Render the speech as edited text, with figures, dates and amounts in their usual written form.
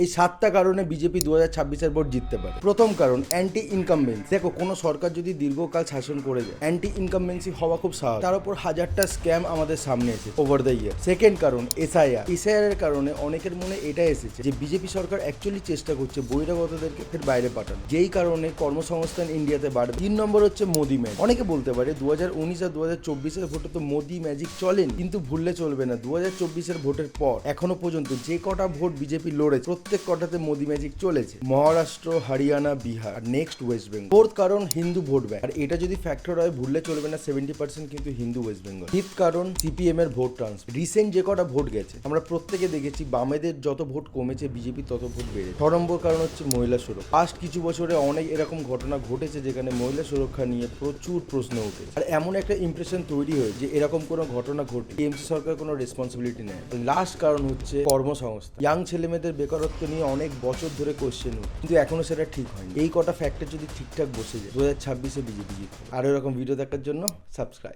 এই 7টা কারণে BJP 2026-এর vote জিততে পারে। প্রথম কারণ, অ্যান্টি ইনকামবেন্সি। দেখো, কোনো সরকার যদি দীর্ঘকাল শাসন করে যায়, অ্যান্টি ইনকামবেন্সি হওয়া খুব স্বাভাবিক। তার উপর হাজারটা স্ক্যাম আমাদের সামনে এসেছে ওভার দ্য ইয়ার। সেকেন্ড কারণ, এসআইআর এর কারণে অনেকের মনে এটা এসেছে যে বিজেপি সরকার অ্যাকচুয়ালি চেষ্টা করছে বহিরাগতদেরকে ফের বাইরে পাঠানো, যেই কারণে কর্মসংস্থান ইন্ডিয়াতে বাড়বে। 3 নম্বর হচ্ছে মোদি ম্যাজিক। অনেকে বলতে পারে 2019 আর 2024-এর ভোটে তো মোদি ম্যাজিক চলেন, কিন্তু ভুললে চলবে না 2024-এর ভোটের পর এখনো পর্যন্ত যে কটা ভোট বিজেপি লড়েছে প্রত্যেক কটাতে মোদি ম্যাজিক চলেছে। মহারাষ্ট্র, হরিয়ানা, বিহার, আর নেক্সট ওয়েস্ট বেঙ্গল। ফোর্থ কারণ, হিন্দু ভোট ব্যাংক। আর এটা যদি ফ্যাক্টর হয়, ভুললে চলবে না 70% কিন্তু হিন্দু ওয়েস্ট বেঙ্গল। ফিফথ কারণ, সিপিএম এর ভোট ট্রান্সফার। রিসেন্ট যে কটা ভোট গেছে আমরা প্রত্যেকে দেখেছি, বামেদের যত ভোট কমেছে বিজেপি তত ভোট বেড়েছে। 6 নম্বর কারণ হচ্ছে মহিলা সুরক্ষা। পাস্ট কিছু বছরে অনেক এরকম ঘটনা ঘটেছে যেখানে মহিলা সুরক্ষা নিয়ে প্রচুর প্রশ্ন উঠেছে। আর এমন একটা ইমপ্রেশন তৈরি হয়েছে যে এরকম কোনো ঘটনা ঘটে টিএমসি সরকার কোনো রেসপন্সিবিলিটি নেয়। লাস্ট কারণ হচ্ছে কর্মসংস্থান। ইয়াং ছেলেমেয়েদের বেকারত্ব নিয়ে অনেক বছর ধরে কোশ্চেন উঠে, কিন্তু এখনো সেটা ঠিক হয়নি। এই কটা ফ্যাক্টর যদি ঠিকঠাক বসে যায় 2026-এ বিজেপি জিতবে। আর এরকম ভিডিও দেখার জন্য সাবস্ক্রাইব।